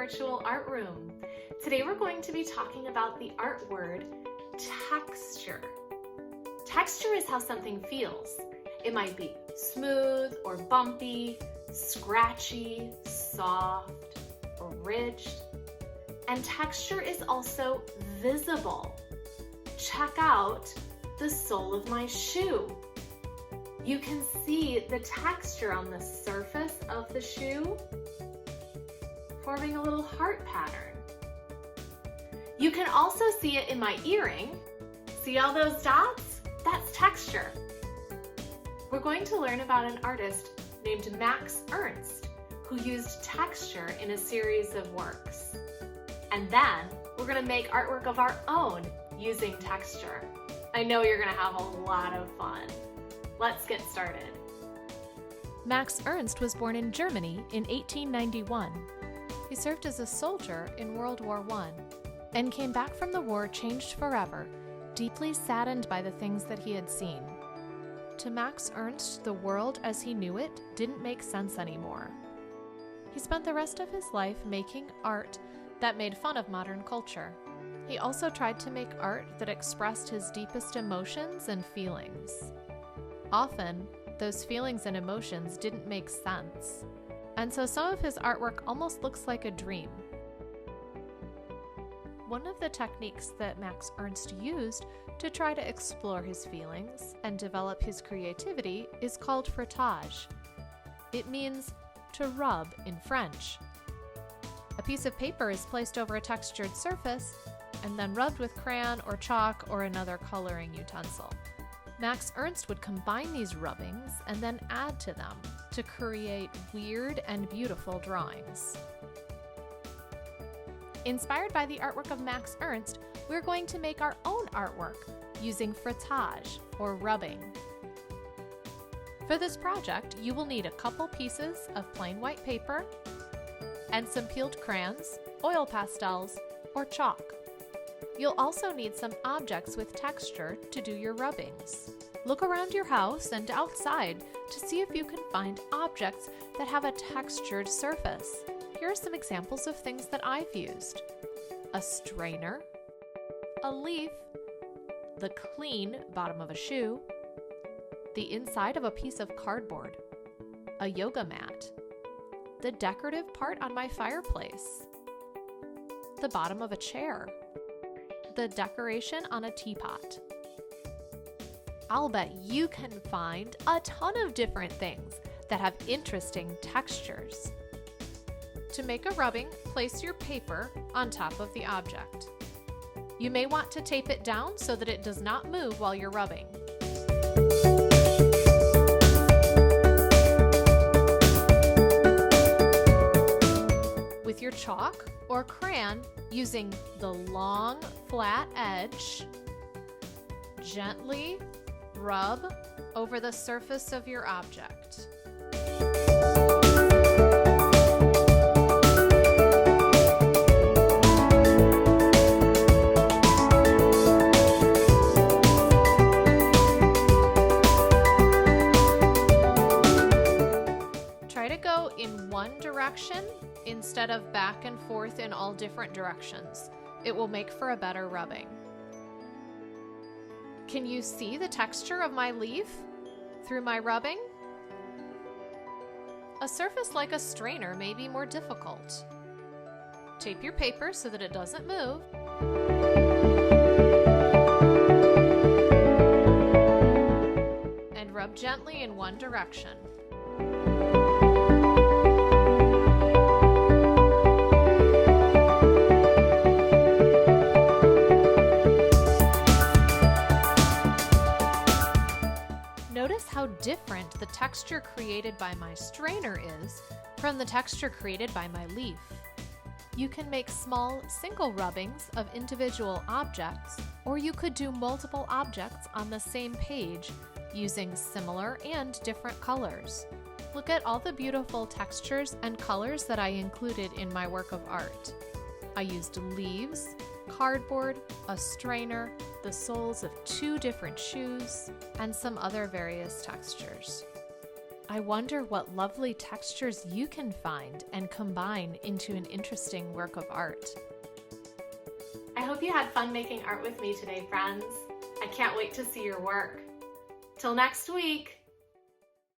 virtual art room. Today we're going to be talking about the art word texture. Texture is how something feels. It might be smooth or bumpy, scratchy, soft, or ridged. And texture is also visible. Check out the sole of my shoe. You can see the texture on the surface of the shoe, forming a little heart pattern. You can also see it in my earring. See all those dots? That's texture. We're going to learn about an artist named Max Ernst, who used texture in a series of works. And then we're going to make artwork of our own using texture. I know you're going to have a lot of fun. Let's get started. Max Ernst was born in Germany in 1891. He served as a soldier in World War I and came back from the war changed forever, deeply saddened by the things that he had seen. To Max Ernst, the world as he knew it didn't make sense anymore. He spent the rest of his life making art that made fun of modern culture. He also tried to make art that expressed his deepest emotions and feelings. Often, those feelings and emotions didn't make sense, and so some of his artwork almost looks like a dream. One of the techniques that Max Ernst used to try to explore his feelings and develop his creativity is called frottage. It means to rub in French. A piece of paper is placed over a textured surface and then rubbed with crayon or chalk or another coloring utensil. Max Ernst would combine these rubbings and then add to them to create weird and beautiful drawings. Inspired by the artwork of Max Ernst, we're going to make our own artwork using frottage or rubbing. For this project, you will need a couple pieces of plain white paper and some peeled crayons, oil pastels, or chalk. You'll also need some objects with texture to do your rubbings. Look around your house and outside to see if you can find objects that have a textured surface. Here are some examples of things that I've used: a strainer, a leaf, the clean bottom of a shoe, the inside of a piece of cardboard, a yoga mat, the decorative part on my fireplace, the bottom of a chair, the decoration on a teapot. I'll bet you can find a ton of different things that have interesting textures. To make a rubbing, place your paper on top of the object. You may want to tape it down so that it does not move while you're rubbing. With your chalk or crayon, using the long, flat edge, gently rub over the surface of your object. Try to go in one direction instead of back and forth in all different directions. It will make for a better rubbing. Can you see the texture of my leaf through my rubbing? A surface like a strainer may be more difficult. Tape your paper so that it doesn't move. And rub gently in one direction. Notice how different the texture created by my strainer is from the texture created by my leaf. You can make small single rubbings of individual objects, or you could do multiple objects on the same page using similar and different colors. Look at all the beautiful textures and colors that I included in my work of art. I used leaves, cardboard, a strainer, the soles of 2 different shoes, and some other various textures. I wonder what lovely textures you can find and combine into an interesting work of art. I hope you had fun making art with me today, friends. I can't wait to see your work. Till next week.